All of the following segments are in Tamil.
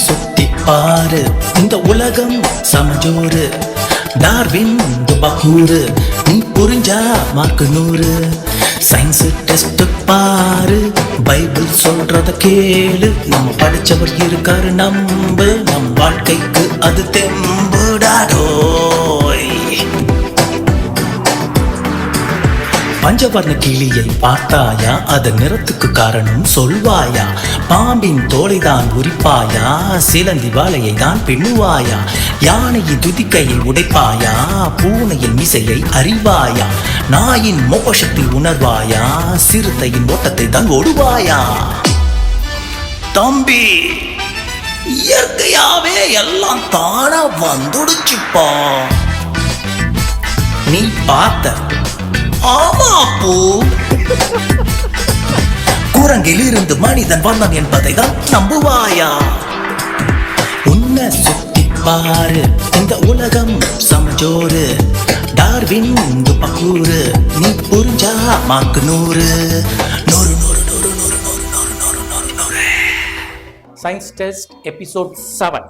சுத்தி பாரு, இந்த உலகம் சமஜோரு. டார்வின் பகூரு, நீ புரிஞ்சா மார்க்கு 100. சயின்ஸ் டெஸ்ட் பாரு, பைபிள் சொல்றத கேளு. நம்ம படிச்சவர் இருக்காரு நம்பு, நம் வாழ்க்கைக்கு அது தெம்புடாடோய். பஞ்சவர்ண கிளியை பார்த்தாயா, அதன் நிறத்துக்கு காரணம் சொல்வாயா? பாம்பின் தோலைதான் உரிப்பாயா, சிலந்தி வாழையை தான் பின்னுவாயா? யானையின் துதிக்கையை உடைப்பாயா, பூனையின் மிசையை அறிவாயா? நாயின் மோகசத்தை உணர்வாயா, சிறுத்தையின் ஓட்டத்தை தான் ஓடுவாயா? தம்பி, இயற்கையாவே எல்லாம் தானா வந்துடுச்சுப்பா. நீ பார்த்த ஆமா பூ. குரங்கில் இருந்து மனிதன் வந்தான் என்பதை தான் நம்புவாயா? உன்னை சுத்தி பாரு, இந்த உலகம் சமஜோரு. டார்வின் பகூரு, நீ புரிஞ்சா மார்க்கு 100. Science test episode 7.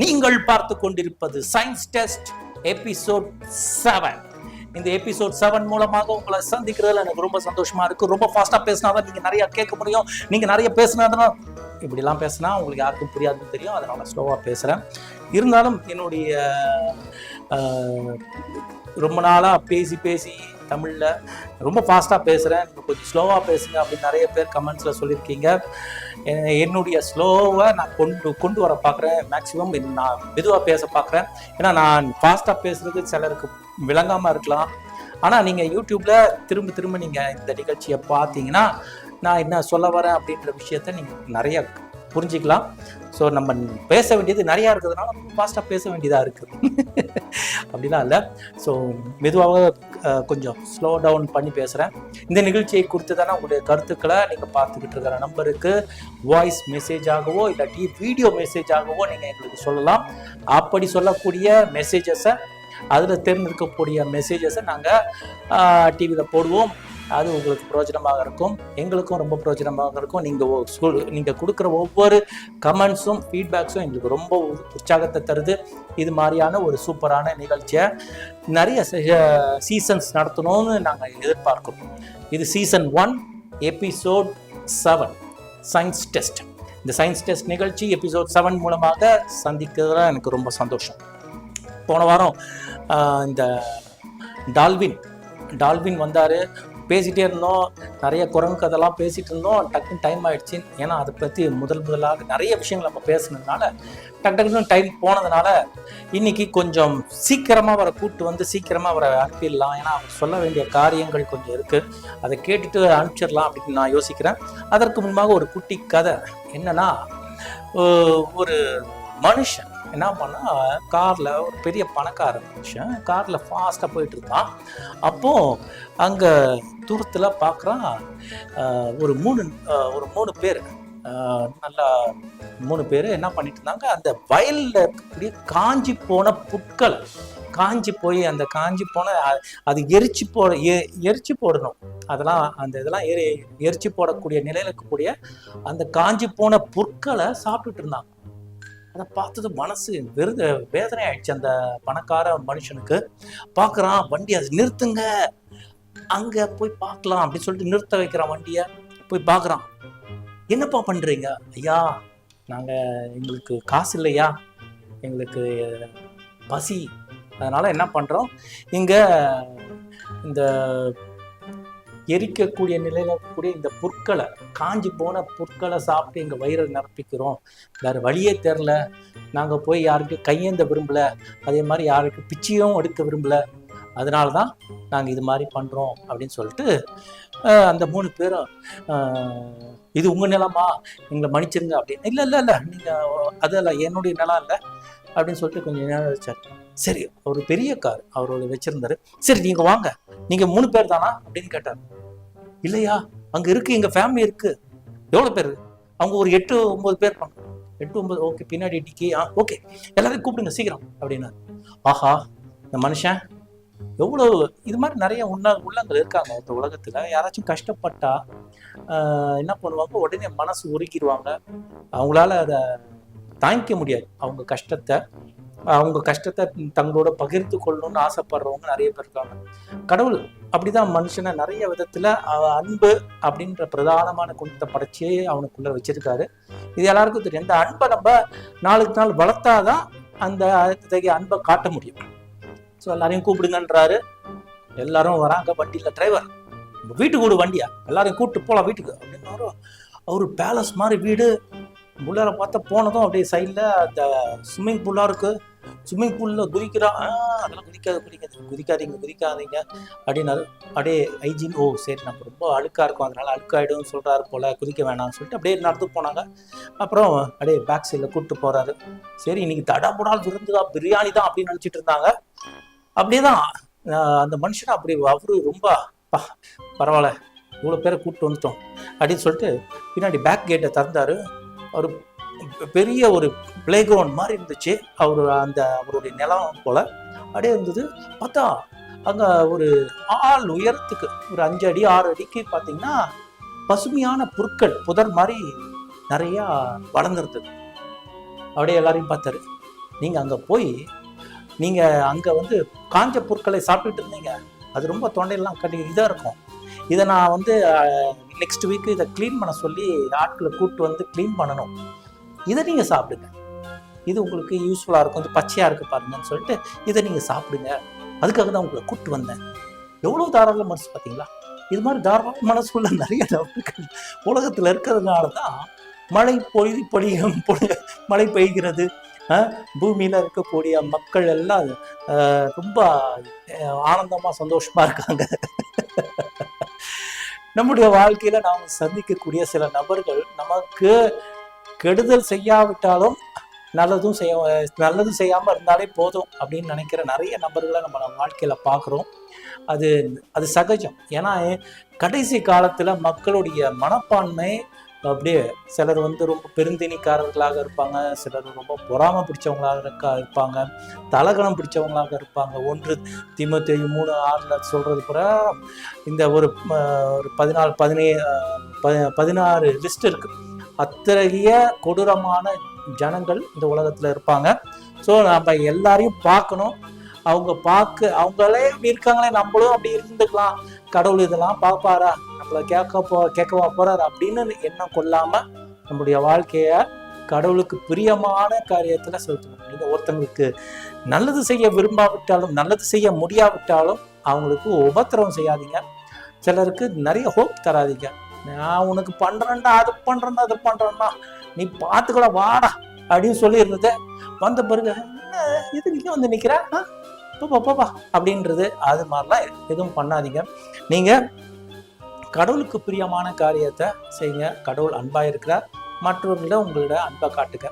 நீங்கள் பார்த்து கொண்டிருப்பது சயின்ஸ் டெஸ்ட் எபிசோட் 7. இந்த எபிசோட் 7 மூலமாக உங்களை சந்திக்கிறதுல எனக்கு ரொம்ப சந்தோஷமா இருக்கு. ரொம்ப ஃபாஸ்டா பேசினாதான் நீங்க நிறைய கேட்க முடியும். நீங்க நிறைய பேசினாதான் இப்படிலாம் பேசினா உங்களுக்கு யாருக்கும் புரியாதுன்னு தெரியும். அதனால ஸ்லோவா பேசுறேன். இருந்தாலும் என்னுடைய ரொம்ப நாளா பேசி தமிழ்ல ரொம்ப ஃபாஸ்டா பேசுறேன், நீங்கள் கொஞ்சம் ஸ்லோவா பேசுங்க அப்படின்னு நிறைய பேர் கமெண்ட்ஸ்ல சொல்லியிருக்கீங்க. என்னுடைய ஸ்லோவை நான் கொண்டு வர பார்க்குறேன். மேக்சிமம் நான் மெதுவாக பேச பார்க்குறேன். ஏன்னா நான் ஃபாஸ்ட்டாக பேசுறது சிலருக்கு விளங்காமல் இருக்கலாம். ஆனால் நீங்கள் யூடியூப்பில் திரும்ப நீங்கள் இந்த நிகழ்ச்சியை பார்த்தீங்கன்னா நான் என்ன சொல்ல வரேன் அப்படின்ற விஷயத்த நீங்கள் நிறைய புரிஞ்சிக்கலாம். ஸோ நம்ம பேச வேண்டியது நிறையா இருக்கிறதுனால ஃபாஸ்ட்டாக பேச வேண்டியதாக இருக்குது அப்படிலாம் இல்லை. ஸோ மெதுவாக கொஞ்சம் ஸ்லோ டவுன் பண்ணி பேசுகிறேன். இந்த நிகழ்ச்சியை குறித்து தானே உங்களுடைய கருத்துக்களை நீங்கள் பார்த்துக்கிட்டு இருக்கிற நம்பருக்கு வாய்ஸ் மெசேஜாகவோ இல்லாட்டி வீடியோ மெசேஜாகவோ நீங்கள் எங்களுக்கு சொல்லலாம். அப்படி சொல்லக்கூடிய மெசேஜஸை, அதில் தேர்ந்தெடுக்கக்கூடிய மெசேஜஸை நாங்கள் டிவியில் போடுவோம். அது உங்களுக்கு பிரயோஜனமாக இருக்கும், எங்களுக்கும் ரொம்ப பிரயோஜனமாக இருக்கும். நீங்கள் கொடுக்குற ஒவ்வொரு கமெண்ட்ஸும் ஃபீட்பேக்ஸும் எங்களுக்கு ரொம்ப உற்சாகத்தை தருது. இது மாதிரியான ஒரு சூப்பரான நிகழ்ச்சியை நிறைய சீசன்ஸ் நடத்தணும்னு நாங்கள் எதிர்பார்க்கிறோம். இது சீசன் 1 எபிசோட் 7 சயின்ஸ் டெஸ்ட். இந்த சயின்ஸ் டெஸ்ட் நிகழ்ச்சி எபிசோட் 7 மூலமாக சந்திக்கிறதுல எனக்கு ரொம்ப சந்தோஷம். போன வாரம் இந்த டால்வின் வந்தார், பேசிகிட்டே இருந்தோம். நிறைய குரங்கு கதைலாம் பேசிகிட்டு இருந்தோம். டக்குன்னு டைம் ஆகிடுச்சு. ஏன்னா அதை பற்றி முதலாக நிறைய விஷயங்கள் நம்ம பேசுனதுனால டக்குன்னு டைம் போனதுனால இன்னைக்கு கொஞ்சம் சீக்கிரமாக அவரை கூப்பிட்டு வந்து சீக்கிரமாக அவரை அனுப்பிடலாம். ஏன்னா அவர் சொல்ல வேண்டிய காரியங்கள் கொஞ்சம் இருக்குது, அதை கேட்டுட்டு அனுப்பிச்சிடலாம் அப்படின்னு நான் யோசிக்கிறேன். அதற்கு முன்பாக ஒரு குட்டி கதை என்னன்னா, ஒரு மனுஷன் என்ன பண்ணா, காரில் ஒரு பெரிய பணக்கார மனுஷன் காரில் ஃபாஸ்ட்டாக போயிட்டு இருந்தான். அப்போது அங்கே தூரத்தில் பார்க்குறான் ஒரு மூணு பேர், நல்லா 3 பேர் என்ன பண்ணிட்டு இருந்தாங்க, அந்த வயலில் இருக்கக்கூடிய காஞ்சி போன புட்கள், அந்த காஞ்சி போன அது எரிச்சு போடணும். இதெல்லாம் எரிச்சு போடக்கூடிய நிலையில் இருக்கக்கூடிய அந்த காஞ்சி போன புற்களை சாப்பிட்டுட்டு இருந்தாங்க. அதை பார்த்தது மனசு வேதனை ஆயிடுச்சு அந்த பணக்கார மனுஷனுக்கு. பார்க்குறான், வண்டி அது நிறுத்துங்க, அங்கே போய் பார்க்கலாம் அப்படின்னு சொல்லிட்டு நிறுத்த வைக்கிறான் வண்டியை. போய் பார்க்குறான், என்னப்பா பண்ணுறீங்க? ஐயா, எங்களுக்கு காசு இல்லையா, எங்களுக்கு பசி, அதனால் என்ன பண்ணுறோம், இங்கே இந்த எரிக்கக்கூடிய நிலையில இருக்கக்கூடிய இந்த புற்களை, காஞ்சி போன புற்களை சாப்பிட்டு எங்கள் வயிறை நிரப்பிக்கிறோம், வேறு வழியே தெரில, நாங்கள் போய் யாருக்கும் கையேந்த விரும்பல, அதே மாதிரி யாருக்கு பிச்சையும் எடுக்க விரும்பல, அதனால தான் நாங்கள் இது மாதிரி பண்ணுறோம் அப்படின்னு சொல்லிட்டு அந்த 3 பேரும் இது உங்கள் நிலமா, எங்களை மன்னிச்சிருங்க அப்படின்னு. இல்லை இல்லை இல்லை, நீங்கள் அதெல்லாம் என்னுடைய நிலம் இல்லை அப்படின்னு சொல்லிட்டு கொஞ்சம் நேரம் வச்சார். சரி, ஒரு பெரிய கார் அவரோட வச்சிருந்தாரு. சரி நீங்கள் வாங்க, நீங்கள் 3 பேர் தானா அப்படின்னு கேட்டார். இல்லையா, அங்கே இருக்கு, எங்கள் ஃபேமிலி இருக்கு. எவ்வளோ பேர்? அவங்க ஒரு 8-9 பேர் இருப்பாங்க. 8-9, ஓகே, பின்னாடி டிக்கி, ஓகே, எல்லாரையும் கூப்பிடுங்க சீக்கிரம் அப்படின்னாரு. ஆஹா, இந்த மனுஷன் எவ்வளோ இது மாதிரி நிறைய உள்ளங்கள் இருக்காங்க இந்த உலகத்துல. யாராச்சும் கஷ்டப்பட்டா என்ன பண்ணுவாங்க, உடனே மனசு உருக்கிடுவாங்க. அவங்களால அதை தாங்கிக்க முடியாது. அவங்க கஷ்டத்தை தங்களோட பகிர்ந்து கொள்ளணும்னு ஆசைப்படுறவங்க நிறைய பேர் இருக்காங்க. கடவுள் அப்படிதான் மனுஷனை நிறைய விதத்துல அன்பு அப்படின்ற பிரதானமான குணத்தை படைச்சு அவனுக்குள்ள வச்சிருக்காரு. இது எல்லாருக்கும் தெரியும். இந்த அன்பை நம்ம நாளுக்கு நாள் வளர்த்தாதான் அந்த அன்பை காட்ட முடியும். ஸோ எல்லாரையும் கூப்பிடுங்கன்றாரு. எல்லாரும் வராங்க. வண்டியில் டிரைவர், வீட்டுக்கு விடு வண்டியா, எல்லாரையும் கூப்பிட்டு போகலாம் வீட்டுக்கு அப்படின்னாரு. அவரு பேலஸ் மாதிரி வீடு. உள்ளார பார்த்தா போனதும் அப்படியே சைடில் அந்த ஸ்விம்மிங் பூலாக இருக்கு. ஸ்விம்மிங் பூலில் குதிக்கிறான். அதெல்லாம் குதிக்காதீங்க அப்படின்னாரு. அப்படியே ஹைஜீன், ஓ சரி, நம்ம ரொம்ப அழுக்காக இருக்கும், அதனால அழுக்காயிடும் சொல்கிறாரு போல, குதிக்க வேணாம்னு சொல்லிட்டு அப்படியே நடந்து போனாங்க. அப்புறம் அப்படியே பேக் சைடில் கூப்பிட்டு போகிறாரு. சரி, இன்னைக்கு தடாபுடால் விருந்துதான், பிரியாணி தான் அப்படின்னு நினச்சிட்டு இருந்தாங்க. அப்படியேதான் அந்த மனுஷனை அப்படி அவரு ரொம்ப பரவாயில்ல, இவ்வளோ பேரை கூப்பிட்டு வந்துட்டோம் அப்படின்னு சொல்லிட்டு பின்னாடி பேக் கேட்டை திறந்தாரு. ஒரு பெரிய ஒரு பிளே கிரவுண்ட் மாதிரி இருந்துச்சு. அவருடைய நிலம் போல அப்படியே இருந்தது. பார்த்தா அங்கே ஒரு ஆள் உயரத்துக்கு ஒரு 5 அடி 6 அடிக்கு பார்த்தீங்கன்னா பசுமையான புற்கள், புதர் மாதிரி நிறையா வளர்ந்துருந்தது. அப்படியே எல்லாரையும் பார்த்தாரு. நீங்கள் அங்கே போய் அங்கே காஞ்ச பொருட்களை சாப்பிட்டுட்டு இருந்தீங்க, அது ரொம்ப தொண்டையெல்லாம் இதாக இருக்கும். இதை நான் நெக்ஸ்ட் வீக்கு இதை க்ளீன் பண்ண சொல்லி ஆட்களை கூப்பிட்டு வந்து க்ளீன் பண்ணணும். இதை நீங்கள் சாப்பிடுங்க, இது உங்களுக்கு யூஸ்ஃபுல்லாக இருக்கும், இது பச்சையாக இருக்குது பாருங்கன்னு சொல்லிட்டு இதை நீங்கள் சாப்பிடுங்க, அதுக்காக தான் உங்களை கூப்பிட்டு வந்தேன். எவ்வளோ தாராள மனசு பார்த்தீங்களா? இது மாதிரி தாராள மனசுள்ள நிறைய நபர்கள் உலகத்தில் இருக்கிறதுனால தான் மழை பெய்கிறது. பூமியில் இருக்கக்கூடிய மக்கள் எல்லாம் ரொம்ப ஆனந்தமாக சந்தோஷமாக இருக்காங்க. நம்முடைய வாழ்க்கையில் நாம் சந்திக்கக்கூடிய சில நபர்கள் நமக்கு கெடுதல் செய்யாவிட்டாலும் நல்லது செய்யாமல் இருந்தாலே போதும் அப்படின்னு நினைக்கிற நிறைய நபர்களை நம்ம வாழ்க்கையில் பார்க்குறோம். அது சகஜம். ஏன்னா கடைசி காலத்தில் மக்களுடைய மனப்பான்மை அப்படியே சிலர் ரொம்ப பெருந்தினிக்காரர்களாக இருப்பாங்க, சிலர் ரொம்ப பொறாமை பிடிச்சவங்களாக இருப்பாங்க, தலகணம் பிடிச்சவங்களாக இருப்பாங்க. 1 தீமோத்தேயு 3:6 சொல்றது போல இந்த ஒரு 16 லிஸ்ட் இருக்கு. அத்தகைய கொடூரமான ஜனங்கள் இந்த உலகத்துல இருப்பாங்க. ஸோ நம்ம எல்லாரையும் பார்க்கணும். அவங்களே அப்படி இருக்காங்களே, நம்மளும் அப்படி இருந்துக்கலாம். கடவுள் இதெல்லாம் பார்ப்பாரா, நம்மளை கேட்கவா போறாரு அப்படின்னு எண்ணம் கொள்ளாம நம்முடைய வாழ்க்கைய கடவுளுக்கு பிரியமான காரியத்துல செலுத்தணும். நீங்க ஒருத்தங்களுக்கு நல்லது செய்ய விரும்பாவிட்டாலும், நல்லது செய்ய முடியாவிட்டாலும் அவங்களுக்கு உபத்திரவம் செய்யாதீங்க. சிலருக்கு நிறைய ஹோப் தராதீங்க. நான் உனக்கு பண்றேன்டா, அது பண்றேன்னா நீ பார்த்துக்கூட வாடா அப்படின்னு சொல்லி இருந்தது. வந்த பிறகு இது நீங்க நிக்கிற போப்பா அப்படின்றது, அது மாதிரிலாம் எதுவும் பண்ணாதீங்க. நீங்க கடவுளுக்கு பிரியமான காரியத்தை செய்யுங்க. கடவுள் அன்பா இருக்கிறார். மற்றவர்களிட உங்களோட அன்பை காட்டுங்க.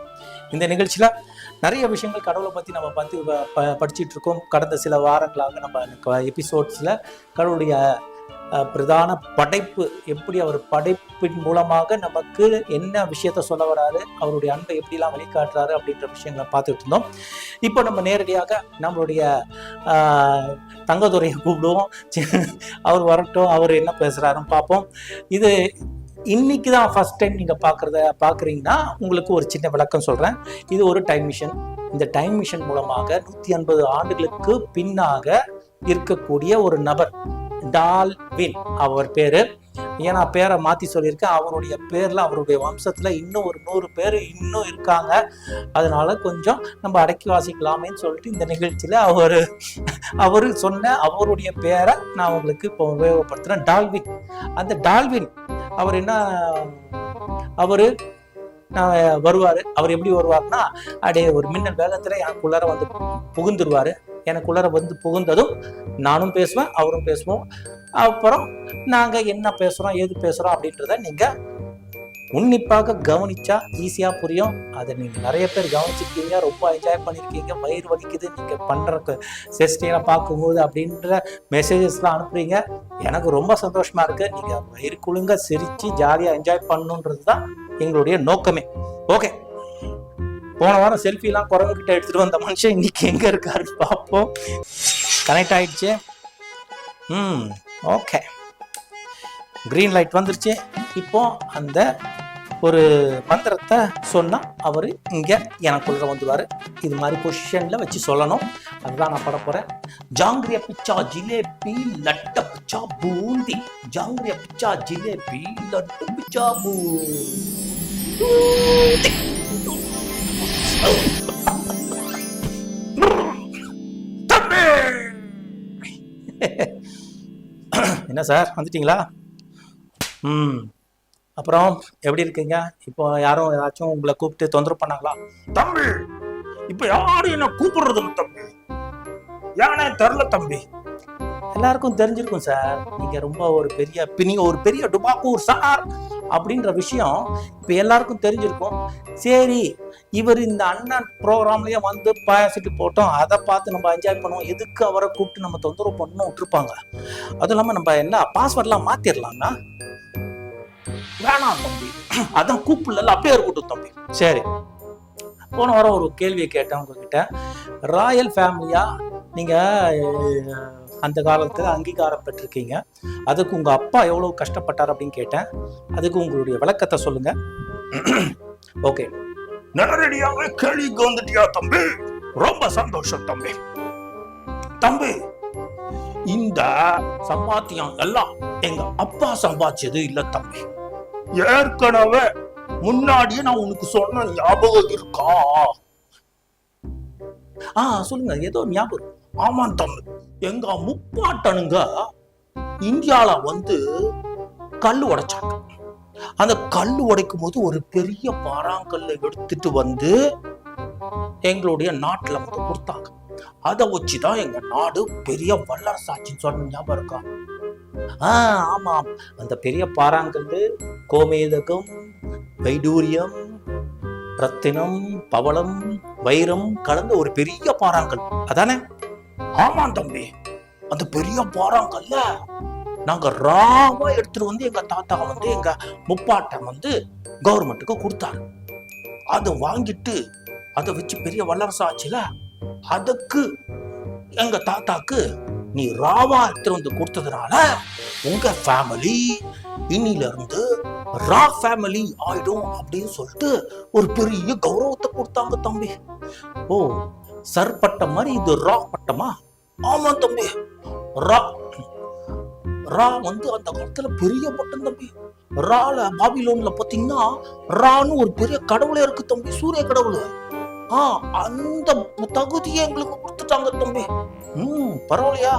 இந்த நிகழ்ச்சியில நிறைய விஷயங்கள் கடவுளை பத்தி நம்ம படிச்சுட்டு இருக்கோம். கடந்த சில வாரங்களாக நம்ம எபிசோட்ஸ்ல கடவுளுடைய பிரதான படைப்பு, எப்படி அவர் படைப்பின் மூலமாக நமக்கு என்ன விஷயத்த சொல்ல வராரு, அவருடைய அன்பை எப்படிலாம் வெளிக்காட்டுறாரு அப்படின்ற விஷயங்களை பார்த்துட்டு இருந்தோம். இப்போ நம்ம நேரடியாக நம்மளுடைய தங்கதுரையை கூப்பிடுவோம். அவர் வரட்டும், அவர் என்ன பேசுறாருன்னு பார்ப்போம். இது இன்னைக்கு தான் ஃபர்ஸ்ட் டைம் நீங்கள் பார்க்குறீங்கன்னா உங்களுக்கு ஒரு சின்ன விளக்கம் சொல்கிறேன். இது ஒரு டைம் மிஷின். இந்த டைம் மிஷின் மூலமாக 150 ஆண்டுகளுக்கு பின்னாக இருக்கக்கூடிய ஒரு நபர், டால்வின் அவர் பேரு. ஏன்னா பேரை மாற்றி சொல்லியிருக்கேன். அவருடைய பேரில் அவருடைய வம்சத்தில் இன்னும் ஒரு 100 பேர் இன்னும் இருக்காங்க. அதனால கொஞ்சம் நம்ம அடக்கி வாசிக்கலாமேன்னு சொல்லிட்டு இந்த நிகழ்ச்சியில் அவரு சொன்ன அவருடைய பேரை நான் உங்களுக்கு இப்போ உபயோகப்படுத்துகிறேன். டால்வின். அந்த டால்வின் அவர் என்ன, அவரு வருவார். அவர் எப்படி வருவார்னா, அப்படியே ஒரு மின்னல் வேகத்துல எனக்குள்ளார வந்து புகுந்துருவாரு. எனக்குள்ளார வந்து புகுந்ததும் நானும் பேசுவேன், அவரும் பேசுவோம். அப்புறம் நாங்க என்ன பேசுறோம், ஏது பேசுறோம் அப்படின்றத நீங்க உன்னிப்பாக கவனிச்சா ஈஸியா புரியும். அதை நீங்க நிறைய பேர் கவனிச்சிருக்கீங்க, ரொம்ப என்ஜாய் பண்ணிருக்கீங்க. வயிறு வலிக்குது நீங்க பண்ற செஸ்டியெல்லாம் பார்க்கும்போது அப்படின்ற மெசேஜஸ்லாம் அனுப்புறீங்க. எனக்கு ரொம்ப சந்தோஷமா இருக்கு. நீங்க வயிறு குழுங்க சிரிச்சு ஜாலியா என்ஜாய் பண்ணணுன்றது தான் எங்களுடைய நோக்கமே. ஓகே, போன வாரம் செல்ஃபிலாம் குரங்கு கிட்ட எடுத்துட்டு வந்த மனுஷன் இன்னைக்கு எங்க இருக்காரு பார்ப்போம். கனெக்ட் ஆயிடுச்சு. ஓகே, கிரீன் லைட் வந்துருச்சு. இப்போ அந்த ஒரு மந்திரத்தை சொன்னா அவரு இங்க எனக்குள்ள வந்துருவாரு. இது மாதிரி பொசிஷன்ல வச்சு சொல்லணும். அதுதான் நான் பட போறேன். ஜாங்கிரிய பிச்சா ஜிலேபி லட்ட பிச்சா பூந்தி, ஜாங்கிரிய பிச்சா ஜிலேபி லட்டு பிச்சா பூந்தி. என்ன சார் வந்துட்டீங்களா? அப்புறம் எப்படி இருக்கீங்க? இப்போ யாரும் ஏதாச்சும் உங்களை கூப்பிட்டு தொந்தரவு பண்ணாங்களா? தம்பி, இப்ப யாரும் என்ன கூப்பிடுறது தம்பி, யானே தெரியல தம்பி. எல்லாருக்கும் தெரிஞ்சிருக்கும் சார், நீங்க ரொம்ப நீங்க ஒரு பெரிய டுபாக்கூர் சார் அப்படின்ற விஷயம் இப்ப எல்லாருக்கும் தெரிஞ்சிருக்கும். சரி, இவர் இந்த அண்ணன் ப்ரோக்ராம்லயே வந்து பேசிட்டு போட்டோம், அதை பார்த்து நம்ம என்ஜாய் பண்ணுவோம். எதுக்கு அவரை கூப்பிட்டு நம்ம தொந்தரவு பண்ணணும் விட்டுருப்பாங்க. அதுவும் இல்லாம நம்ம என்ன பாஸ்வேர்ட்லாம் மாத்திரலாம்னா வேணாம் தம்பி, அதான் கூப்பிடல அப்படியே இருக்கட்டும் தம்பி. சரி, போன வாரம் ஒரு கேள்வியை கேட்டேன் உங்ககிட்ட. ராயல் ஃபேமிலியா நீங்க அந்த காலத்துல அங்கீகாரம் பெற்றிருக்கீங்க, அதுக்கு உங்க அப்பா எவ்வளவு கஷ்டப்பட்டார் அப்படின்னு கேட்டேன். அதுக்கு உங்களுடைய விளக்கத்தை சொல்லுங்க. ஓகே, நேரடியாவே கேள்விக்கு வந்துட்டியா தம்பி? ரொம்ப சந்தோஷம் தம்பி. தம்பி, இந்த சம்பாத்தியம் எல்லாம் எங்க அப்பா சம்பாதிச்சது இல்ல தம்பி. ஏற்கனவே முன்னாடியே நான் உனக்கு சொன்ன ஞாபகம் இருக்கா? சொல்லுங்க, ஏதோ ஞாபகம். ஆமா தம்பி, எங்க முப்பாட்டனுங்க இந்தியால வந்து கல்லு உடைச்சாங்க. அந்த கல்லு உடைக்கும் போது ஒரு பெரிய பாறாங்கல்லை எடுத்துட்டு வந்து எங்களுடைய நாட்டுல வந்து கொடுத்தாங்க. அதை வச்சுதான் எங்க நாடு பெரிய வல்லரசாட்சின்னு சொன்ன ஞாபகம் இருக்கா? ஆமா, அந்த பெரிய பாறாங்கல்லு கோமேதகம், வைடூரியம், ரத்தினம், பவளம், வைரம் கலந்த ஒரு பெரிய பாறாங்கல் அதானே? ஆமா தம்பி, அந்த பெரிய பாறாங்கல்ல நாங்க ராவா எடுத்துட்டு வந்து எங்க தாத்தா வந்து எங்க முப்பாட்டன் வந்து கவர்மெண்ட்டுக்கு கொடுத்தாரு. அதை வாங்கிட்டு அதை வச்சு பெரிய வல்லரசு ஆச்சுல, அதுக்கு எங்க தாத்தாக்கு நீ ராவா எடுத்துட்டு வந்து கொடுத்ததுனால உங்க ஃபேமிலி இன்னில இருந்து ரா ஃபேமிலி ஆயிடும் அப்படின்னு சொல்லிட்டு ஒரு பெரிய கௌரவத்தை கொடுத்தாங்க தம்பி. ஓ, சர் பட்டம் மாதிரி இது ரா பட்டமா? ஆமா தம்பி, ரா ரா வந்து அந்த காலத்துல பெரிய பட்டம் தம்பி. ரால பாபிலோன்ல பாத்தீங்கன்னா ரான்னு ஒரு பெரிய கடவுளே இருக்கு தம்பி, சூரிய கடவுள். அந்த தகுதியை எங்களுக்கு கொடுத்துட்டாங்க தம்பி. பரவாயில்லையா?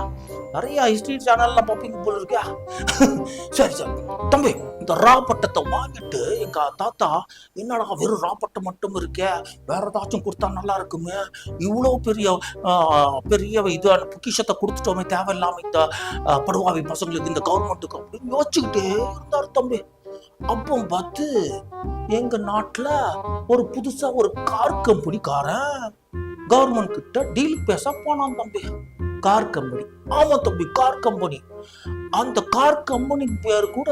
நிறைய ஹிஸ்டரி சேனல்லாம் பார்ப்பீங்க போல இருக்கியா? சரி சரி தம்பி, இந்த ரா பட்டத்தை வாங்கிட்டு எங்க தாத்தா என்னடா வெறும் ரா பட்டம் மட்டும் இருக்கே, வேற ஏதாச்சும் கொடுத்தா நல்லா இருக்குமே, இவ்வளவு பெரிய பெரிய இது பொக்கிஷத்தை கொடுத்துட்டோமே தேவையில்லாம இந்த படுவாவி பசங்களுக்கு இந்த கவர்மெண்ட்டுக்கு அப்படின்னு யோசிச்சுக்கிட்டே இருந்தாரு தம்பி. அப்போ பார்த்து எங்க நாட்டுல ஒரு புதுசா ஒரு கார் கம்பெனிக்காரன் கவர்மெண்ட் கிட்ட டீல் பேச போனான் தம்பி. Car company? ஆமா தம்பி, கார் கம்பெனி. அந்த கார் கம்பெனி பேர் கூட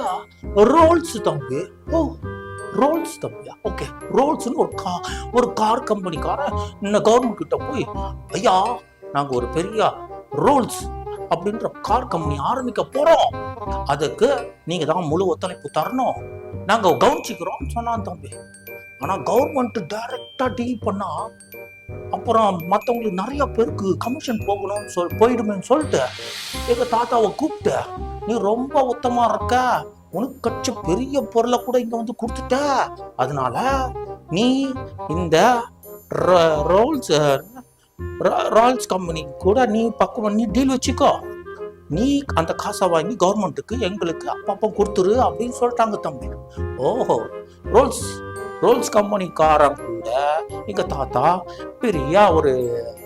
ரோல்ஸ் தம்பி. ஓ, ரோல்ஸ் தம்பியா? ஓகே, ரோல்ஸ்னு ஒரு கார் கம்பெனிக்காரன் இந்த கவர்மெண்ட் கிட்ட போய், ஐயா நாங்க ஒரு பெரிய ரோல்ஸ் அப்படின்ற கார் கம்பெனி ஆரம்பிக்க போறோம், அதுக்கு நீங்க தான் முழு ஒத்துழைப்பு தரணும், நாங்க கவனிச்சுக்கிறோம் சொன்னான் தம்பி. ஆனா கவர்மெண்ட் டைரக்டா டீல் பண்ணா அப்புறம் மற்றவங்களுக்கு நிறைய பேருக்கு கமிஷன் போயிடுமேன்னு சொல்லிட்டு எங்க தாத்தாவை கூப்பிட்டு, நீ ரொம்ப உத்தமா இருக்க, உனக்கு கட்சி பெரிய பொருளை கூட இங்க வந்து கொடுத்துட்ட. அதனால நீ இந்த ரோல்ஸ் ராயல்ஸ் கம்பெனி கூட நீ பக்கம் நீ டீல் வச்சுக்கோ. நீ அந்த காசை வாங்கி கவர்மெண்ட்டுக்கு எங்களுக்கு அப்பப்போ கொடுத்துரு அப்படின்னு சொல்லிட்டாங்க தம்பி. ஓஹோ, ரோல்ஸ் கம்பெனிக்காரன் கூட எங்க தாத்தா பெரிய ஒரு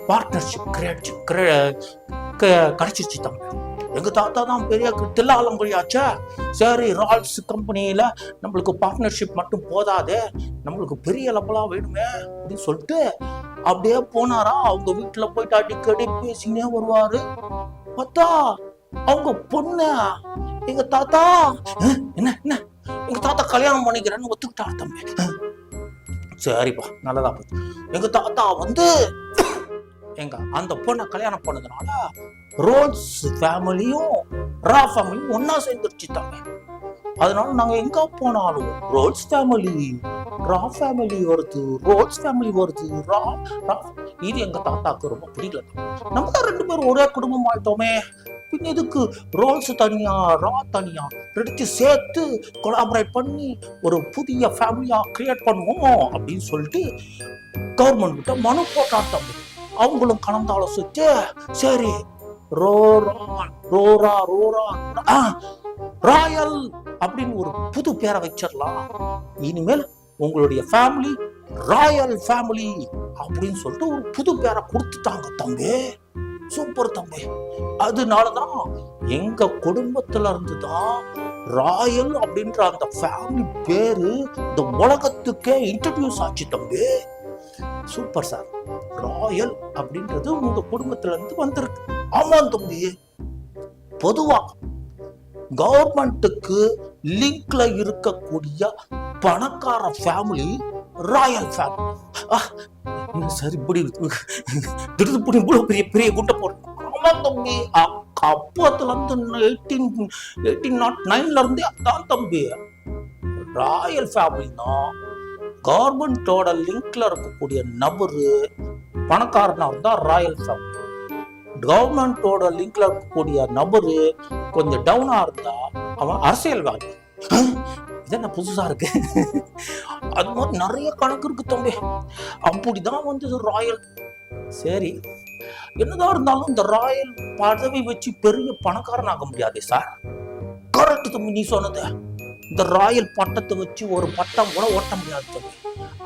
பார்ட்னர்ஷிப் கிடைச்சிச்சு தம்பி. எங்க தாத்தா தான் பெரிய தில்லாலங்குழியாச்சா. சரி, ராயல்ஸ் கம்பெனியில நம்மளுக்கு பார்ட்னர்ஷிப் மட்டும் போதாதே, நம்மளுக்கு பெரிய லெவலா வேணுமே அப்படின்னு சொல்லிட்டு அப்படியே போனாரா. அவங்க வீட்டுல போயிட்டு அடிக்கடி பேசினே வருவாரு. பார்த்தா அவங்க பொண்ணு எங்க தாத்தா என்ன என்ன எங்க தாத்தா கல்யாணம் பண்ணிக்கிறேன்னு ஒத்துக்கிட்டாரு தம்பி. சரிப்பா, நல்லதா போச்சு. எங்க தாத்தா வந்து எங்க அந்த பொண்ணை கல்யாணம் பண்ணதுனால ரோல்ஸ் ஃபேமிலியும் ரா ஃபேமிலியும் ஒன்னா சேர்ந்துருச்சு தம்பி. அதனால நாங்க எங்க போனாலும் ரோல்ஸ் ஃபேமிலி ரா ஃபேமிலி வருது, ரோல்ஸ் ஃபேமிலி வருது, இது எங்க தாத்தாக்கு ரொம்ப பிடிக்கல. நம்ம தான் 2 பேரும் ஒரே குடும்பம் ஆயிட்டோமே, பின் எதுக்கு ரோல்ஸ் தனியா ரா தனியா ரெண்டு சேர்த்து கொலாபரேட் பண்ணி ஒரு புதிய ஃபேமிலியா கிரியேட் பண்ணுவோம் அப்படின்னு சொல்லிட்டு கவர்மெண்ட் கிட்ட மனு போட்டார் தம்பி. அவங்களும் கலந்து ஆலோசிச்சு சரி ராயல் அப்படின்னு ஒரு புது பேரை வச்சிடலாம், இனிமேல் உங்களுடைய ஃபேமிலி ராயல் ஃபேமிலி அப்படின்னு சொல்லிட்டு ஒரு புது பேரை கொடுத்துட்டாங்க தம்பி. சூப்பர் தம்பி. அதனாலதான் எங்க குடும்பத்துல இருந்துதான் ராயல் அப்படின்ற அந்த ஃபேமிலி பேரு இந்த உலகத்துக்கே இன்ட்ரடியூஸ் ஆச்சு தம்பி. Super sir. ராயல் அப்படின்றது உங்க குடும்பத்துல இருந்து வந்திருக்கு. ஆமா தம்பி. பொதுவா கவர்மெண்ட்டுக்கு லிங்க்ல இருக்கக்கூடிய பணக்கார ஃபேமிலி ராயல் ஃபேமிலி. சரி, இப்படி இவ்வளவு பெரிய பெரிய கூட்ட போறோம். ஆமா தம்பி, அப்பத்துல இருந்து 1809ல இருந்தே அதான் தம்பி. ராயல் ஃபேமிலினா கவர்மெண்டோட லிங்க்ல இருக்கக்கூடிய நபரு பணக்காரனா இருந்தா ராயல் ஃபேமிலி. கவர்மெண்டோட லிங்க்ல இருக்கக்கூடிய நபரு கொஞ்சம் டவுனா இருந்தா அவன் அரசியல்வாதி. இது என்ன புதுசா இருக்கு? அது மாதிரி நிறைய கணக்கு இருக்கு தம்பி. அப்படிதான் வந்து ராயல். சரி, என்னதான் இருந்தாலும் இந்த ராயல் பதவி வச்சு பெரிய பணக்காரன் ஆக முடியாது சார். கரெக்ட் தம்பி நீ சொன்னது. இந்த ராயல் பட்டத்தை வச்சு ஒரு பட்டம் கூட ஓட்ட முடியாது தம்பி.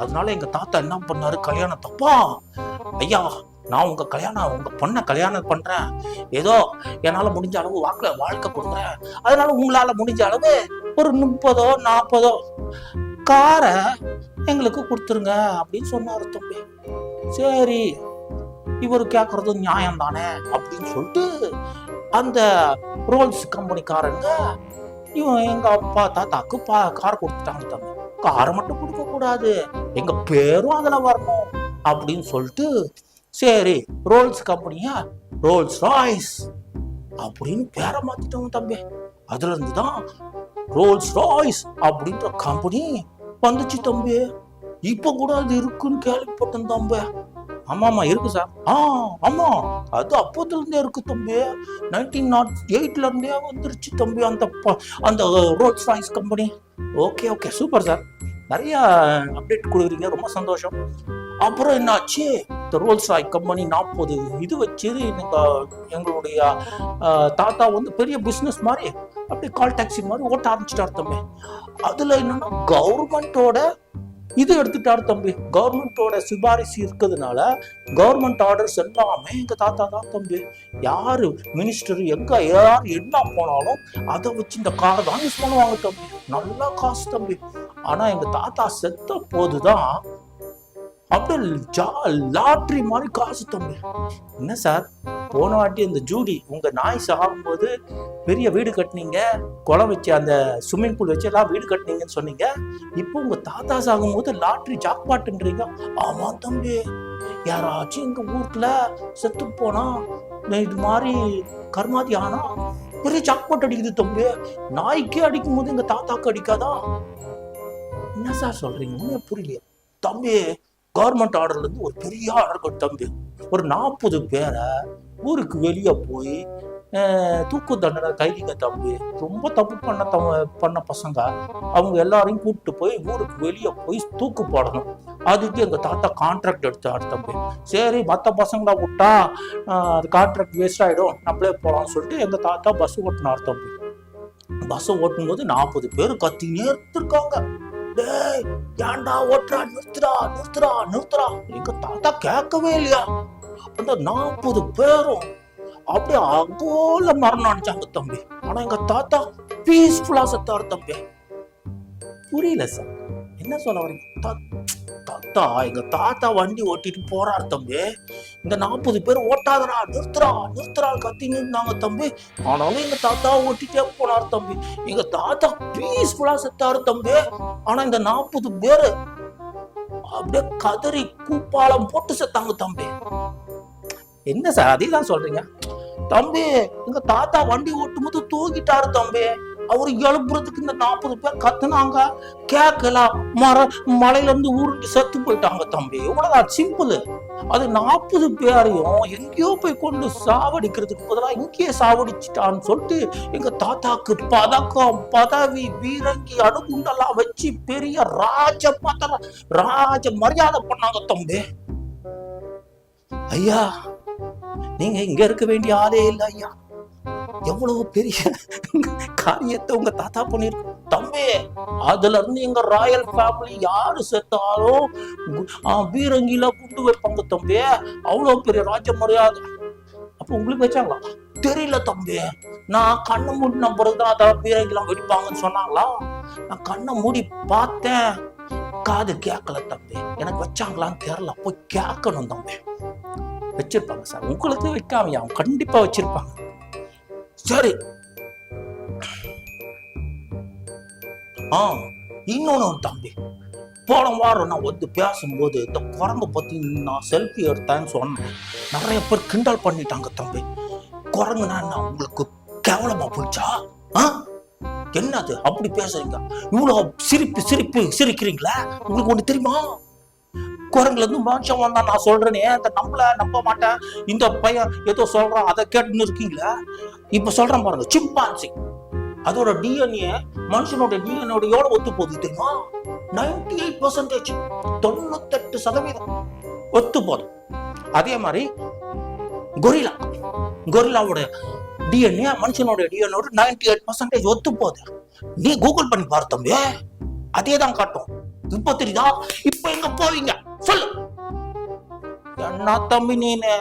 அதனால எங்க தாத்தா என்ன பண்ணாரு, கல்யாணத்தப்பா ஐயா நான் உங்க பொண்ணை கல்யாணம் பண்றேன், ஏதோ என்னால முடிஞ்ச அளவு வாழ்க்கை கொடுக்குறேன், அதனால உங்களால முடிஞ்ச அளவு ஒரு 30-40 காரை எங்களுக்கு கொடுத்துருங்க அப்படின்னு சொன்னாரு தம்பி. சரி, இவர் கேட்கறது நியாயம் தானே அப்படின்னு சொல்லிட்டு அந்த ரோல்ஸ் கம்பெனிக்காரங்க இவன் எங்க அப்பா தாத்தாக்கு கார் கொடுத்துட்டாங்க தம்பி. காரை மட்டும் கொடுக்க கூடாது, எங்க பேரும் அதுல வரணும் அப்படின்னு சொல்லிட்டு சரி ரோல்ஸ் கம்பெனியா ரோல்ஸ் ராய்ஸ் அப்படின்னு பேரை மாத்திட்டோம் தம்பி. அதுல இருந்துதான் ரோல்ஸ் ராய்ஸ் அப்படின்ற கம்பெனி வந்துச்சு தம்பி. இப்ப கூட அது இருக்குன்னு கேள்விப்பட்டேன் தம்பி. ஆமா இருக்கு சார். ஆமா, அது அப்போதுல இருந்தே இருக்கு தம்பி. 1908ல இருந்தே வந்துருச்சு தம்பி அந்த Rolls Royce company. Okay super sir. நிறைய அப்டேட் கொடுக்குறீங்க, ரொம்ப சந்தோஷம். அப்புறம் என்னாச்சு, இந்த ரோல்ஸ் ராய் கம்பெனி 40 இது வச்சு எங்களுடைய தாத்தா வந்து பெரிய பிசினஸ் மாதிரி அப்படியே கால் டாக்ஸி மாதிரி ஓட்ட ஆரம்பிச்சிட்டாரு தம்பி. அதுல என்னன்னா கவர்மெண்டோட இது எடுத்துட்டாரு தம்பி. கவர்மெண்டோட சிபாரிசு இருக்கிறதுனால கவர்மெண்ட் ஆர்டர்ஸ் எல்லாமே எங்க தாத்தா தான் தம்பி. யாரு மினிஸ்டர் யார் என்ன போனாலும் அதை வச்சு இந்த காரை தான் யூஸ் பண்ணுவாங்க தம்பி. நல்லா காசு தம்பி. ஆனா எங்க தாத்தா செத்த போதுதான் அப்படியே லாட்ரி மாதிரி காசு தம்பி. என்ன சார், போன வாட்டி இந்த ஜூடி உங்க நாய் சாகும்போது பெரிய வீடு கட்டினீங்க, குளம் வச்சு அந்த ஸ்விம்மிங் பூல் வச்சு எல்லாம் வீடு கட்டினீங்கன்னு சொன்னீங்க. இப்போ உங்க தாத்தா சாகும்போது லாட்ரி ஜாக்பாட்டுன்றீங்க. ஆமா தம்பி, யாராச்சும் எங்க ஊர்ல செத்து போனா இது மாதிரி கர்மாதி ஆனா பெரிய ஜாக்பாட் அடிக்குது தம்பி. நாய்க்கே அடிக்கும் போது எங்க தாத்தாக்கு அடிக்காதா? என்ன சார் சொல்றீங்க? ஒண்ணு புரியலையா தம்பி? கவர்மெண்ட் ஆர்டர்ல இருந்து ஒரு பெரிய ஆர்டர் தம்பி. ஒரு 40 பேரை ஊருக்கு வெளியே போய் தூக்கு தண்டனை கைதிங்க தம்பி. ரொம்ப தப்பு பண்ண பசங்க அவங்க எல்லாரையும் கூப்பிட்டு போய் ஊருக்கு வெளியே போய் தூக்கு போடணும். அதுக்கு எங்க தாத்தா கான்ட்ராக்ட் எடுத்தாரு தம்பி. சரி மற்ற பசங்கள விட்டா அது கான்ட்ராக்ட் வேஸ்ட் ஆயிடும், நம்மளே போலாம்னு சொல்லிட்டு எங்க தாத்தா பஸ் ஓட்டினார் தம்பி. பஸ் ஓட்டும் போது 40 பேர் கத்தினே இருக்காங்க. டேய் ஏன்டா ஓட்டுறா, நிறுத்துறா நிறுத்துறா நிறுத்துறா. எங்க தாத்தா கேட்கவே இல்லையா. அந்த 40 பேரும் அப்படியே அகோல மரணம் அடிச்சாங்க தம்பி. ஆனா எங்க தாத்தா பீஸ்ஃபுல்லா செத்தாரு தம்பி. புரியல சார் என்ன சொல்ல வரீங்க? தாத்தா எங்க தாத்தா வண்டி ஓட்டிட்டு போறாரு தம்பி. இந்த 40 பேர் ஓட்டாதரா நிறுத்துறா நிறுத்துறா கத்தின்னு இருந்தாங்க தம்பி. ஆனாலும் எங்க தாத்தா ஓட்டிட்டே போனாரு தம்பி. எங்க தாத்தா பீஸ்ஃபுல்லா செத்தாரு தம்பி. ஆனா இந்த 40 பேரு அப்படியே கதறி கூப்பாலம் போட்டு செத்தாங்க தம்பி. என்ன சார் அதைதான் சொல்றீங்க? தம்பி எங்க தாத்தா வண்டி ஓட்டும் போது தூங்கிட்டாரு தம்பி. அவரு எழுப்புறதுக்கு இந்த 40 பேர் கத்துனாங்க, கேட்கல. மலையில இருந்து ஊருக்கு செத்து போயிட்டாங்க தம்பி. இவ்வளவுதான் சிம்பிள். அது 40 பேரையும் எங்கேயோ போய் கொண்டு சாவடிக்கிறதுக்கு பதிலாக இங்கேயே சாவடிச்சுட்டான்னு சொல்லிட்டு எங்க தாத்தாக்கு பதக்கம் பதவி பீரங்கி அணுகுண்டெல்லாம் வச்சு பெரிய ராஜ மரியாதை பண்ணாங்க தம்பி. ஐயா நீங்க இங்க இருக்க வேண்டிய ஆளே இல்லை ஐயா. எவ்வளவு பெரிய காரியத்தை உங்க தாத்தா பண்ணிருக்கு தம்பி. அதுல இருந்து எங்க ராயல் ஃபேமிலி யாரு செத்தாலும் பீரங்கில குண்டு வைப்பாங்க தம்பி. அவ்வளவு பெரிய ராஜ மரியாதை. அப்ப உங்களுக்கு வச்சாங்களா? தெரியல தம்பி. நான் கண்ணை மூடி நம்புறதுதான் அதான் பீரங்கிலாம் வெடிப்பாங்கன்னு சொன்னாங்களா? நான் கண்ணை மூடி பார்த்தேன், காது கேட்கல தம்பி. எனக்கு வச்சாங்களான்னு தெரியல, போய் கேட்கணும் தம்பி. வச்சிருப்பாங்க சார், உங்களுக்கு வைக்காமையா? கண்டிப்பா வச்சிருப்பாங்க. சரி இன்னொன்னு தம்பி, போன வாரம் நான் வந்து பேசும்போது இந்த குரங்கு பத்தி நான் செல்ஃபி எடுத்தேன்னு சொன்னேன். நிறைய பேர் கிண்டல் பண்ணிட்டாங்க தம்பி. குரங்குனா உங்களுக்கு கேவலமா போயிடுச்சா? என்னது அப்படி பேசுறீங்க? இவ்வளவு சிரிக்கிறீங்களா? உங்களுக்கு ஒண்ணு தெரியுமா? குரங்குல இருந்து மனுஷன் வந்தா நான் சொல்றேனே, அந்த நம்ப மாட்டேன். இந்த பையன் ஏதோ சொல்றான் அதை கேட்டுன்னு இருக்கீங்களா? இப்ப சொல்றேன் பாருங்க, சிம்பான்சி அதோட டிஎன்ஏ மனுஷனோட டிஎன்ஏ எவ்வளவு ஒத்து போகுது தெரியுமா? 98%, 98% ஒத்து போதும். அதே மாதிரி கொரில்லாவோட டிஎன்ஏ மனுஷனோட டிஎன்ஏ 98% ஒத்து போகுது. நீ கூகுள் பண்ணி பாரு தம்பி, அதேதான் காட்டும். இப்ப தெரியுதா? இப்ப எங்க போவீங்க சொல்லு. என்ன தம்பி நீனு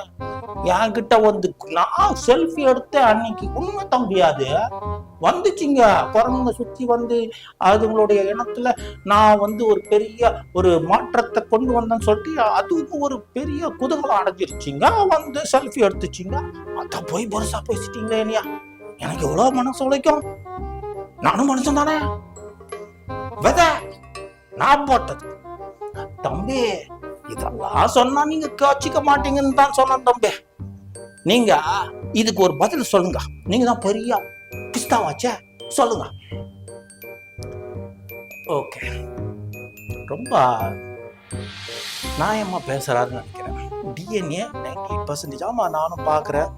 என்கிட்ட வந்து நான் செல்ஃபி எடுத்த அன்னைக்கு உண்மை தம்பி அது வந்துச்சுங்க. குரங்குங்க சுத்தி வந்து அதுங்களுடைய இனத்துல நான் வந்து ஒரு பெரிய ஒரு மாற்றத்தை கொண்டு வந்தேன்னு சொல்லிட்டு அதுவும் ஒரு பெரிய குதூகலம் அடைஞ்சிருச்சுங்க. வந்து செல்ஃபி எடுத்துச்சுங்க. அத போய் பெருசா பேசிட்டீங்களே இல்லையா? எனக்கு எவ்வளவு மனசு உழைக்கும். நானும் மனுஷன் தானே. விதை நான் போட்டது தம்பி. இதெல்லாம் சொன்னா நீங்க காட்சிக்க மாட்டீங்கன்னு தான் சொன்ன தம்பி. நீங்க இதுக்கு ஒரு பதில் சொல்லுங்க. நீங்க தான் பெரிய கிறிஸ்தாவாச்சே, சொல்லுங்க. ஓகே, ரொம்ப நியாயமா பேசுறாருன்னு நினைக்கிறேன். டிஎன்ஏ 98%. ஆமா நானும் பாக்குறேன்.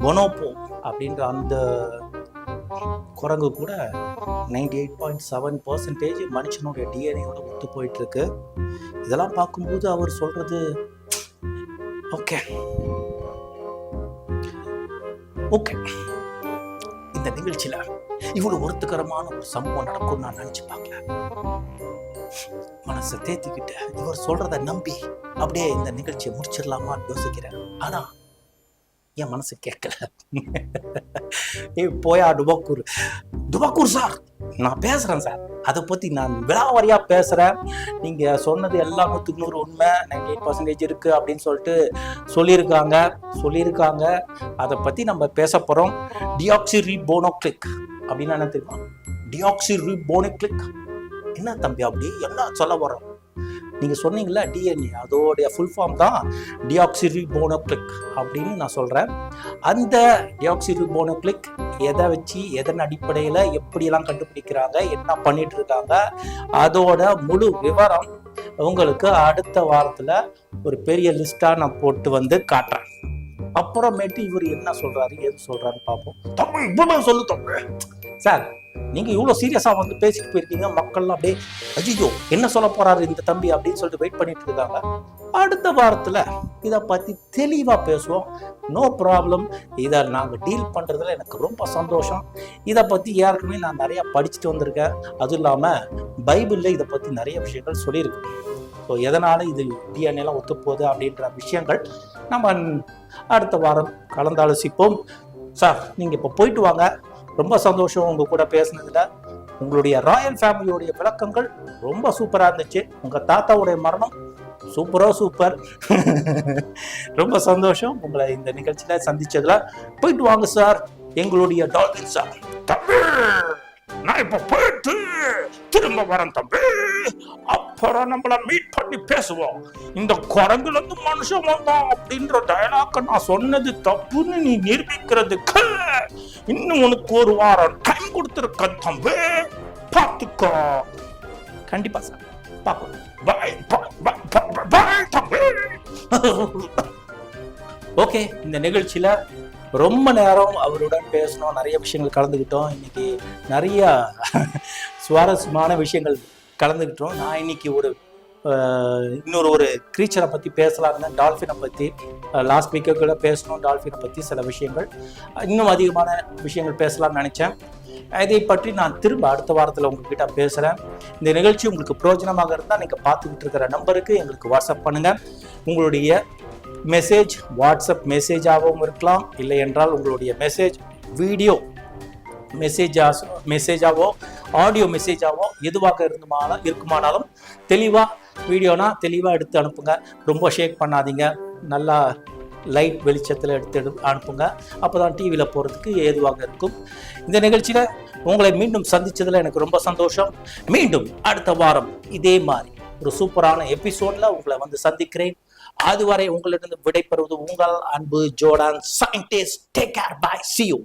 பொனோபோ அப்படின்ற அந்த குரங்கு கூட 98.7% மனுஷனுடைய டிஎன்ஏயோட ஒத்து போயிட்டு இருக்கு. இதெல்லாம் பார்க்கும்போது அவர் சொல்றது ஓகே. இந்த நிகழ்ச்சியில இவ்வளவு வருத்தகரமான ஒரு சம்பவம் நடக்கும் நான் நினைச்சு பார்க்கல. மனசை தேத்திக்கிட்டு இவர் சொல்றத நம்பி அப்படியே இந்த நிகழ்ச்சியை முடிச்சிடலாமான்னு யோசிக்கிறேன். ஆனா என் மனசு கேட்கல. போயா டுபக்கூர் சார், நான் பேசுறேன் சார். அதை பத்தி நான் விழாவாரியா பேசுறேன். நீங்க சொன்னது எல்லாம் 100% உண்மை, 98% இருக்கு அப்படின்னு சொல்லிட்டு சொல்லியிருக்காங்க. அதை பத்தி நம்ம பேச போறோம். டியாக்சிரிபோனோக்ளிக் அப்படின்னா என்ன தெரியுமா? டியாக்சிரிபோனோக்ளிக் என்ன தம்பி? அப்படி என்ன சொல்ல வரோம்? நீங்க சொன்னீங்களா டிஎன்ஏ, அதோடைய ஃபுல் ஃபார்ம் தான் டியாக்சிரிபோனோக்ளிக் அப்படின்னு நான் சொல்றேன். அந்த டியாக்சிரிபோனோக்ளிக் எதை வச்சு எதன் அடிப்படையில எப்படியெல்லாம் கண்டுபிடிக்கிறாங்க, என்ன பண்ணிட்டு இருக்காங்க, அதோட முழு விவரம் உங்களுக்கு அடுத்த வாரத்துல ஒரு பெரிய லிஸ்டா நான் போட்டு வந்து காட்டுறேன். அப்புறமேட்டு இவர் என்ன சொல்றாரு எது சொல்றாரு பார்ப்போம். தம்பி இவ்வளவு சொல்லு தம்பி. சார் நீங்க இவ்வளவு சீரியஸா வந்து பேசிட்டு போயிருக்கீங்க, மக்கள்லாம் அப்படியே ஐயோ என்ன சொல்ல போறாரு இந்த தம்பி அப்படின்னு சொல்லிட்டு வெயிட் பண்ணிட்டு இருக்காங்க. அடுத்த வாரத்துல இத பத்தி தெளிவா பேசுவோம். No problem. இதை நாங்க டீல் பண்றதுல எனக்கு ரொம்ப சந்தோஷம். இதை பத்தி ஏற்கனவே நான் நிறைய படிச்சுட்டு வந்திருக்கேன். அதுவும் இல்லாம பைபிள்ல இதை பத்தி நிறைய விஷயங்கள் சொல்லியிருக்கு. ஸோ எதனால இது டிஎன்ஏலாம் ஒத்து போகுது அப்படின்ற விஷயங்கள் நம்ம அடுத்த வாரம் கலந்தாலோசிப்போம். சார் நீங்க இப்போ போயிட்டு வாங்க. ரொம்ப சந்தோஷம் உங்க கூட பேசுனதுல. உங்களுடைய ராயல் ஃபேமிலியோடைய விளக்கங்கள் ரொம்ப சூப்பரா இருந்துச்சு. உங்க தாத்தாவுடைய மரணம் சூப்பர். ரொம்ப சந்தோஷம் உங்களை இந்த நிகழ்ச்சியில சந்திச்சதுல. போயிட்டு வாங்க சார், எங்களுடைய டால்பின் சார். தம்பி நான் இப்ப போயிட்டு திரும்ப வரேன் தம்பி. அப்புறம் நம்மள மீட் பண்ணி பேசுவோம். இந்த குரங்குல இருந்து மனுஷன் வந்தான் அப்படின்ற டயலாக்க நான் சொன்னது தப்புன்னு நீ நிரூபிக்கிறதுக்கு இன்னும் உனக்கு ஒரு வாரம் டைம் கொடுத்துருக்க தம்பி. பார்த்துக்கோ. கண்டிப்பா சார் பார்க்கலாம். பாய் தம்பி. ஓகே, இந்த நிகழ்ச்சியில ரொம்ப நேரம் அவருடன் பேசணும், நிறைய விஷயங்கள் கலந்துக்கிட்டோம். இன்னைக்கு நிறைய சுவாரஸ்யமான விஷயங்கள் கலந்துக்கிட்டோம். நான் இன்னைக்கு இன்னொரு கிரீச்சரை பற்றி பேசலாம்னு, டால்ஃபினை பற்றி லாஸ்ட் வீக்கை கூட பேசணும். டால்ஃபினை பற்றி சில விஷயங்கள், இன்னும் அதிகமான விஷயங்கள் பேசலாம்னு நினச்சேன். இதை பற்றி நான் திரும்ப அடுத்த வாரத்தில் உங்ககிட்ட பேசுகிறேன். இந்த நிகழ்ச்சி உங்களுக்கு பிரயோஜனமாக இருந்தால் நீங்கள் பார்த்துக்கிட்டு இருக்கிற நம்பருக்கு எங்களுக்கு வாட்ஸ்அப் பண்ணுங்கள். உங்களுடைய மெசேஜ் வாட்ஸ்அப் மெசேஜாகவும் இருக்கலாம், இல்லை என்றால் உங்களுடைய மெசேஜ் வீடியோ மெசேஜாவோ ஆடியோ மெசேஜாவோ எதுவாக இருக்குமானாலும் தெளிவாக வீடியோனா தெளிவாக எடுத்து அனுப்புங்க. ரொம்ப ஷேக் பண்ணாதீங்க, நல்லா லைட் வெளிச்சத்தில் எடுத்து அனுப்புங்க. அப்போ தான் டிவியில் போகிறதுக்கு ஏதுவாக இருக்கும். இந்த நிகழ்ச்சியில் உங்களை மீண்டும் சந்தித்ததில் எனக்கு ரொம்ப சந்தோஷம். மீண்டும் அடுத்த வாரம் இதே மாதிரி ஒரு சூப்பரான எபிசோடில் உங்களை வந்து சந்திக்கிறேன். அதுவரை உங்களிடம் விடைபெறுவது உங்கள் அன்பு Jordan scientist. Take care, bye, see you.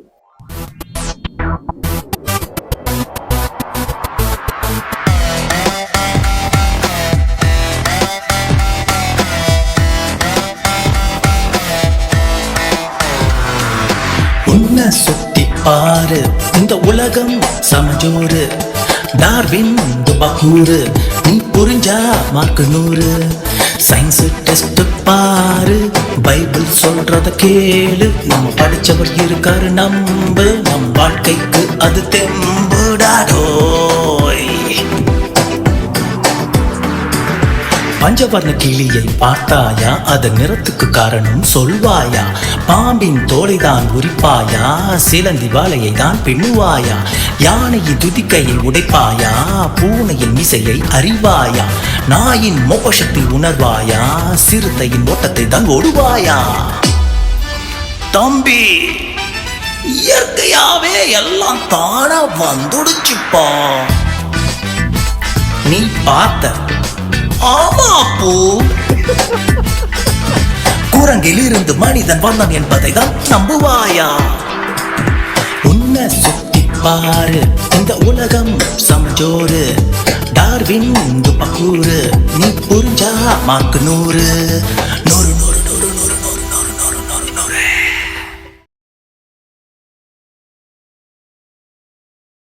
உன்னை சுத்தி பாரு, இந்த உலகம் சமஜோறு. டார்வின் பகூரு, நீ புரிஞ்சா மார்க்கு 100. சயின்ஸ் டெஸ்ட் பாரு, பைபிள் சொல்றத கேளு. நம்ம படிச்சவர் இருக்காரு நம்பு, நம் வாழ்க்கைக்கு அது தெம்புடாடோய். பஞ்சவர்ண கிளியை பார்த்தாயா, அதன் நிறத்துக்கு காரணம் சொல்வாயா? பாம்பின் தோலைதான் உரிப்பாயா, சிலந்தி வாழையை தான் பின்னுவாயா? யானையின் துதிக்கையை உடைப்பாயா, பூனையின் இசையை அறிவாயா? நாயின் மோஷத்தை உணர்வாயா, சிறுத்தையின் ஓட்டத்தை தான் ஓடுவாயா? தம்பி, இயற்கையாவே எல்லாம் தானா வந்துடுச்சுப்பா. நீ பார்த்த ஆமா பூ. குரங்கில் இருந்து மனிதன் வந்தான் என்பதை தான் நம்புவாயா? உன்னை சுத்தி பாரு, இந்த உலகம் சமஜோறு. டார்வின் பகூரு, நீ புரிஞ்சா மார்க்கு 100.